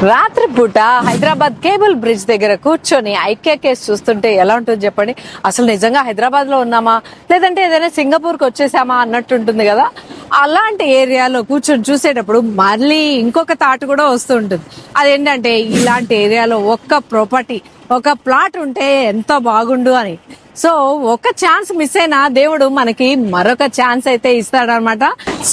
రాత్రిపూట Hyderabad cable bridge దగ్గర కూర్చొని ఐక్య కేసు చూస్తుంటే ఎలా ఉంటుంది చెప్పండి. అసలు నిజంగా హైదరాబాద్ లో ఉన్నామా లేదంటే ఏదైనా సింగపూర్ కి వచ్చేసామా అన్నట్టుంటుంది కదా. అలాంటి ఏరియాలో కూర్చొని చూసేటప్పుడు మళ్ళీ ఇంకొక థాట్ కూడా వస్తూ ఉంటుంది. అదేంటంటే ఇలాంటి ఏరియాలో ఒక్క ప్రాపర్టీ ఒక ప్లాట్ ఉంటే ఎంత బాగుండు అని. సో ఒక ఛాన్స్ మిస్ అయినా దేవుడు మనకి మరొక ఛాన్స్ అయితే ఇస్తాడనమాట.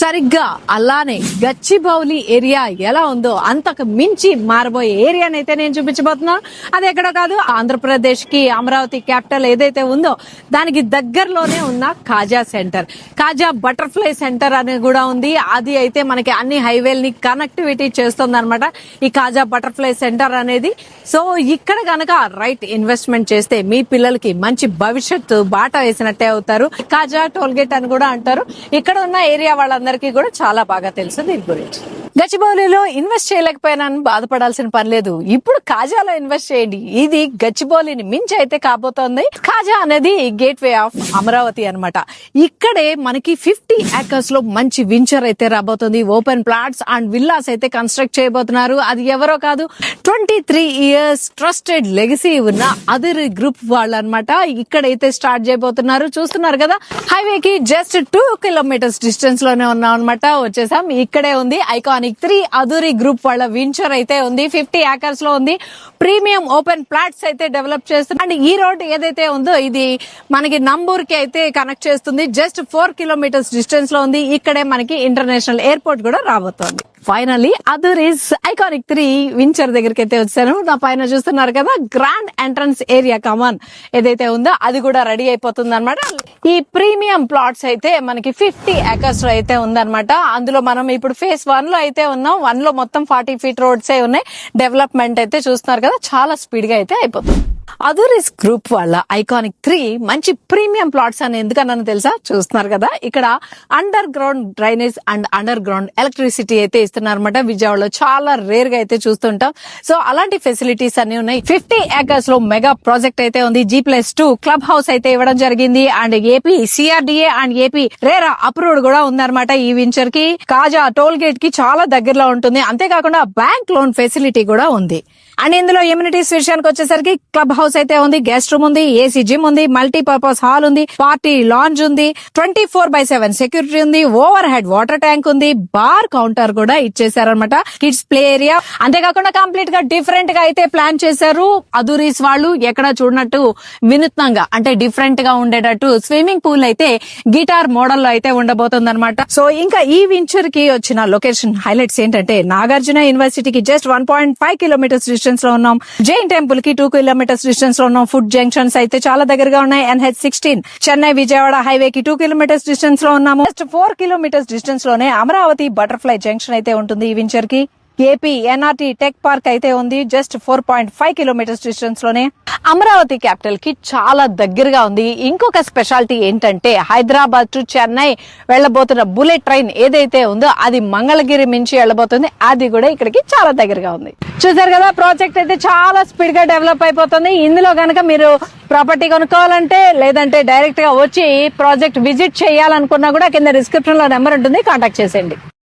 సరిగ్గా అలానే గచ్చిబౌలి ఏరియా ఎలా ఉందో అంతకు మించి మారబోయే ఏరియానైతే నేను చూపించబోతున్నాను. అది ఎక్కడో కాదు, ఆంధ్రప్రదేశ్ కి అమరావతి క్యాపిటల్ ఏదైతే ఉందో దానికి దగ్గరలోనే ఉన్న కాజా సెంటర్, కాజా బటర్ఫ్లై సెంటర్ అని కూడా ఉంది. అది అయితే మనకి అన్ని హైవేల్ని కనెక్టివిటీ చేస్తుంది అనమాట ఈ కాజా బటర్ఫ్లై సెంటర్ అనేది. సో ఇక్కడ గనక రైట్ ఇన్వెస్ట్మెంట్ చేస్తే మీ పిల్లలకి మంచి భవిష్యత్తు బాట వేసినట్టే అవుతారు. కాజా టోల్గేట్ అని కూడా అంటారు. ఇక్కడ ఉన్న ఏరియా వాళ్ళందరికీ కూడా చాలా బాగా తెలుసు దీని గురించి. గచ్చిబౌలిలో ఇన్వెస్ట్ చేయలేకపోయినా బాధపడాల్సిన పని లేదు. ఇప్పుడు కాజాలో ఇన్వెస్ట్ చేయండి. ఇది గచ్చిబౌలిని మించి అయితే కాబోతోంది. కాజా అనేది గేట్ వే ఆఫ్ అమరావతి అనమాట. ఇక్కడే మనకి 50 acres లో మంచి వెంచర్ అయితే రాబోతుంది. ఓపెన్ ప్లాట్స్ అండ్ విల్లాస్ అయితే కన్స్ట్రక్ట్ చేయబోతున్నారు. అది ఎవరో కాదు, 23 years ట్రస్టెడ్ లెగసీ ఉన్న అదిరి గ్రూప్ వాళ్ళు అనమాట. ఇక్కడైతే స్టార్ట్ చేయబోతున్నారు. చూస్తున్నారు కదా, హైవేకి జస్ట్ 2 kilometers డిస్టెన్స్ లోనే ఉన్నాం అనమాట. వచ్చేసాం. ఇక్కడే ఉంది ఐకానిక్ 3 అదురి గ్రూప్ వాళ్ళ వెంచర్ అయితే ఉంది. 50 acres లో ఉంది. ప్రీమియం ఓపెన్ ప్లాట్స్ అయితే డెవలప్ చేస్తుంది. అండ్ ఈ రోడ్ ఏదైతే ఉందో ఇది మనకి నంబూర్ కి అయితే కనెక్ట్ చేస్తుంది. జస్ట్ 4 kilometers డిస్టెన్స్ లో ఉంది. ఇక్కడే మనకి ఇంటర్నేషనల్ ఎయిర్పోర్ట్ కూడా రాబోతోంది. ఫైనల్లీ అదురీస్ ఐకానిక్ 3 వెంచర్ దగ్గరికి అయితే వచ్చాను. నా పైన చూస్తున్నారు కదా, గ్రాండ్ ఎంట్రన్స్ ఏరియా కమాన్ ఏదైతే ఉందో అది కూడా రెడీ అయిపోతుంది అనమాట. ఈ ప్రీమియం ప్లాట్స్ అయితే మనకి 50 acres లో అయితే ఉందన్నమాట. అందులో మనం ఇప్పుడు ఫేజ్ 1 లో అయితే ఉన్నాం. 1 లో మొత్తం 40 feet రోడ్స్ ఉన్నాయి. డెవలప్మెంట్ అయితే చూస్తున్నారు కదా, చాలా స్పీడ్ గా అయితే అయిపోతుంది. అదురీస్ గ్రూప్ వాళ్ళ ఐకానిక్ 3 మంచి ప్రీమియం ప్లాట్స్ అని ఎందుకన్నా తెలుసా? చూస్తున్నారు కదా, ఇక్కడ under ground drainage and under ground electricity అయితే ఇస్తున్నారు అనమాట. విజయవాడలో చాలా రేర్ గా అయితే చూస్తుంటాం. సో అలాంటి ఫెసిలిటీస్ అన్ని ఉన్నాయి. 50 acres లో మెగా ప్రాజెక్ట్ అయితే ఉంది. G+2 క్లబ్ హౌస్ అయితే ఇవ్వడం జరిగింది. And AP CRDA and AP RERA approved కూడా ఉందన్నమాట. ఈ వెంచర్ కి కాజా టోల్ గేట్ కి చాలా దగ్గరలో ఉంటుంది. అంతేకాకుండా బ్యాంక్ లోన్ ఫెసిలిటీ కూడా ఉంది. అండ్ ఇందులో ఎమ్యూనిటీస్ విషయానికి వచ్చేసరికి క్లబ్ హౌస్ అయితే ఉంది, గెస్ట్ రూమ్ ఉంది, ఏసీ జిమ్ ఉంది, మల్టీపర్పస్ హాల్ ఉంది, పార్టీ లాంజ్ ఉంది, 24/7 సెక్యూరిటీ ఉంది, ఓవర్ హెడ్ వాటర్ ట్యాంక్ ఉంది, బార్ కౌంటర్ కూడా ఇచ్చేసారనమాట, కిడ్స్ ప్లే ఏరియా. అంతేకాకుండా కంప్లీట్ గా డిఫరెంట్ గా అయితే ప్లాన్ చేశారు అదురీస్ వాళ్ళు. ఎక్కడ చూడనట్టు వినూత్నంగా అంటే డిఫరెంట్ గా ఉండేటట్టు స్విమ్మింగ్ పూల్ అయితే గిటార్ మోడల్ లో అయితే ఉండబోతుంది అనమాట. సో ఇంకా ఈ వెంచర్ కి వచ్చిన లొకేషన్ హైలైట్స్ ఏంటంటే నాగార్జున యూనివర్సిటీకి జస్ట్ 1.5 kilometers డిస్టెన్స్ లో ఉన్నాం. జైన్ టెంపుల్ కి 2 kilometers డిస్టెన్స్ లో ఉన్నాం. ఫుడ్ జంక్షన్స్ అయితే చాలా దగ్గరగా ఉన్నాయి. NH16 చెన్నై విజయవాడ హైవే కి 2 kilometers డిస్టెన్స్ లో ఉన్నాము. జస్ట్ 4 kilometers డిస్టెన్స్ లోనే అమరావతి బటర్ఫ్లై జంక్షన్ అయితే ఉంటుంది ఈ వెంచర్ కి. ఏపీ NRT టెక్ పార్క్ అయితే ఉంది. జస్ట్ 4.5 kilometers డిస్టెన్స్ లోనే అమరావతి క్యాపిటల్ కి చాలా దగ్గరగా ఉంది. ఇంకొక స్పెషాలిటీ ఏంటంటే హైదరాబాద్ టు చెన్నై వెళ్లబోతున్న బుల్లెట్ ట్రైన్ ఏదైతే ఉందో అది మంగళగిరి మించి వెళ్లబోతుంది. అది కూడా ఇక్కడికి చాలా దగ్గరగా ఉంది. చూసారు కదా, ప్రాజెక్ట్ అయితే చాలా స్పీడ్ గా డెవలప్ అయిపోతుంది. ఇందులో గనక మీరు ప్రాపర్టీ కొనుక్కోవాలంటే లేదంటే డైరెక్ట్ గా వచ్చి ప్రాజెక్ట్ విజిట్ చేయాలనుకున్నా కూడా కింద డిస్క్రిప్షన్ లో నెంబర్ ఉంటుంది, కాంటాక్ట్ చేసేయండి.